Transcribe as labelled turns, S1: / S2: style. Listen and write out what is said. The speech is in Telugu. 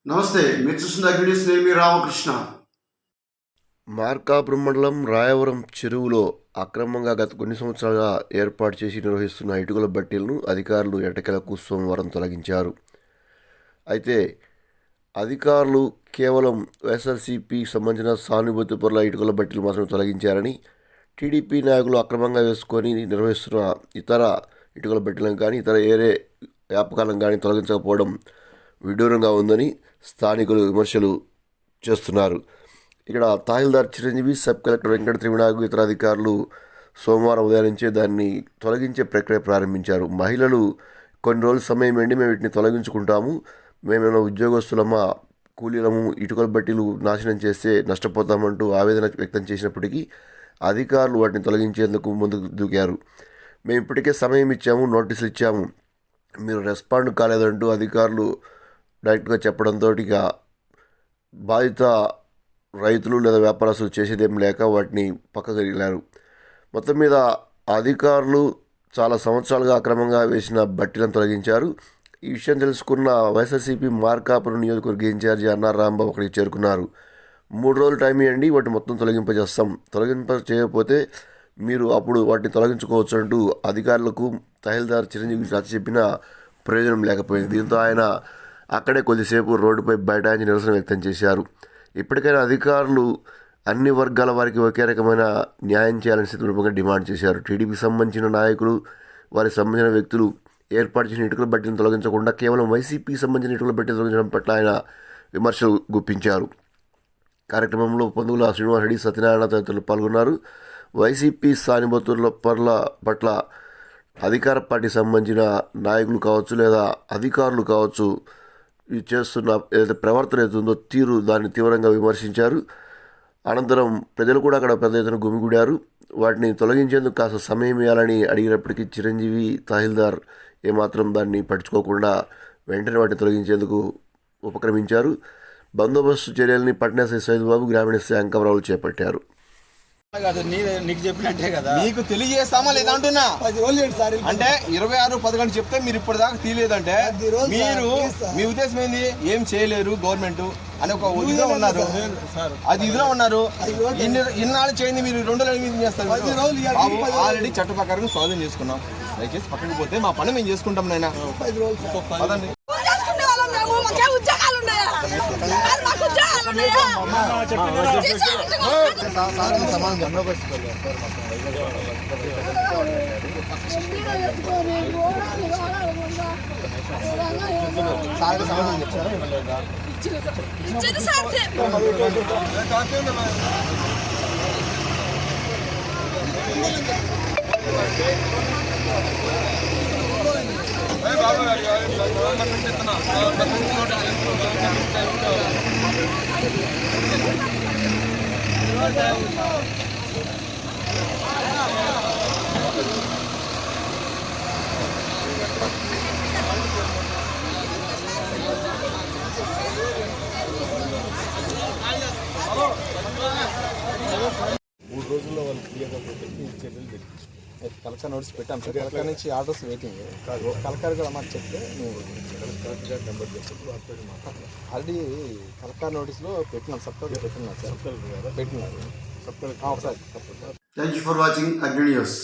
S1: నమస్తే, మీరు చూస్తున్న అగ్నిస్. నేను మీ రామకృష్ణ.
S2: మార్కాపురం మండలం రాయవరం చెరువులో అక్రమంగా గత కొన్ని సంవత్సరాలుగా ఏర్పాటు చేసి నిర్వహిస్తున్న ఇటుకల బట్టీలను అధికారులు ఎట్టకేలకు సోమవారం తొలగించారు. అయితే అధికారులు కేవలం వైఎస్ఆర్సీపీ సంబంధించిన సానుభూతి పరుల ఇటుకల బట్టీలు మాత్రమే తొలగించారని, టీడీపీ నాయకులు అక్రమంగా వేసుకొని నిర్వహిస్తున్న ఇతర ఇటుకల బట్టీలను కానీ ఇతర ఏరే వ్యాపకాలను కానీ తొలగించకపోవడం విడ్డూరంగా ఉందని స్థానికులు విమర్శలు చేస్తున్నారు. ఇక్కడ తహసీల్దార్ చిరంజీవి, సబ్ కలెక్టర్ వెంకట త్రివినాగు, ఇతర అధికారులు సోమవారం ఉదయం నుంచే దాన్ని తొలగించే ప్రక్రియ ప్రారంభించారు. మహిళలు కొన్ని రోజుల సమయం ఏంటి, మేము వీటిని తొలగించుకుంటాము, మేమేమైనా ఉద్యోగస్తులమా, కూలీలము, ఇటుకల బట్టీలు నాశనం చేస్తే నష్టపోతామంటూ ఆవేదన వ్యక్తం చేసినప్పటికీ అధికారులు వాటిని తొలగించేందుకు ముందుకు దూకారు. మేము ఇప్పటికే సమయం ఇచ్చాము, నోటీసులు ఇచ్చాము, మీరు రెస్పాండ్ కాలేదంటూ అధికారులు డైరెక్ట్గా చెప్పడంతో ఇక బాధిత రైతులు లేదా వ్యాపారస్తులు చేసేదేం లేక వాటిని పక్కకు వెళ్ళారు. మొత్తం మీద అధికారులు చాలా సంవత్సరాలుగా అక్రమంగా వేసిన బట్టీలను తొలగించారు. ఈ విషయం తెలుసుకున్న వైఎస్ఆర్సీపీ మార్కాపురం నియోజకవర్గ ఇన్ఛార్జి అన్నార్ రాంబాబు అక్కడికి చేరుకున్నారు. 3 రోజులు టైం ఇవ్వండి, వాటిని మొత్తం తొలగింపజేస్తాం, చేయకపోతే మీరు అప్పుడు వాటిని తొలగించుకోవచ్చు అంటూ అధికారులకు తహసీల్దార్ చిరంజీవి నచ్చ చెప్పిన ప్రయోజనం లేకపోయింది. దీంతో ఆయన అక్కడే కొద్దిసేపు రోడ్డుపై బైఠాయించి నిరసన వ్యక్తం చేశారు. ఇప్పటికైనా అధికారులు అన్ని వర్గాల వారికి ఒకే రకమైన న్యాయం చేయాలని సందర్భంగా డిమాండ్ చేశారు. టీడీపీకి సంబంధించిన నాయకులు, వారికి సంబంధించిన వ్యక్తులు ఏర్పాటు చేసిన ఇటుకల బట్టీలను తొలగించకుండా కేవలం వైసీపీకి సంబంధించిన ఇటుకల బట్టీలు తొలగించడం పట్ల ఆయన విమర్శలు గుప్పించారు. కార్యక్రమంలో పొందుగుల శ్రీనివాసరెడ్డి, సత్యనారాయణ తదితరులు పాల్గొన్నారు. వైసీపీ సానుభూతుల పట్ల అధికార పార్టీ సంబంధించిన నాయకులు కావచ్చు లేదా అధికారులు కావచ్చు ఇది చేస్తున్న ఏదైతే ప్రవర్తన అవుతుందో తీరు, దాన్ని తీవ్రంగా విమర్శించారు. అనంతరం ప్రజలు కూడా అక్కడ పెద్ద ఎత్తున గుమిగూడారు. వాటిని తొలగించేందుకు కాస్త సమయం ఇవ్వాలని అడిగినప్పటికీ చిరంజీవి, తహసీల్దార్ ఏమాత్రం దాన్ని పట్టించుకోకుండా వెంటనే వాటిని తొలగించేందుకు ఉపక్రమించారు. బందోబస్తు చర్యల్ని పట్నా ఎస్ఐ సైదుబాబు, గ్రామీణ ఎస్ఐ అంకమరావులు చేపట్టారు.
S3: నీకు చెప్పినట్టే కదా, నీకు తెలియజేస్తామా లేదా అంటున్నా. అంటే 26-11 చెప్తే మీరు ఇప్పుడు దాకా తీయలేదంటే మీరు మీ ఉద్దేశం ఏంది? ఏం చేయలేరు గవర్నమెంట్ అని ఒక ఇదిలో ఉన్నారు. అది ఇదిలో ఉన్నారు. ఇన్నాళ్ళు చేయండి, మీరు 2 నెలల మీద చేస్తారు. ఆల్రెడీ చట్ట ప్రకారం స్వాధీనం చేసుకున్నాం. దయచేసి పక్కకి పోతే మా పని మేము చేసుకుంటాం. నైనా పదండి. మూడు రోజుల్లో వాళ్ళు తీయకపోతే చర్యలు పెట్టి కలెక్టర్ నోటీస్ పెట్టాం సార్. కలెక్టర్ నుంచి ఆర్డర్స్ వెయిటింగ్. కలెక్టర్ కూడా మాకు చెప్తే నువ్వు కలెక్టర్ నెంబర్ చేస్తే ఆల్రెడీ కలెక్టర్ నోటీస్లో పెట్టినాం, సబ్ కలెక్టర్ పెట్టినారు సార్. పెట్టినారు sub collector.
S1: Thank you for watching అగ్ని న్యూస్.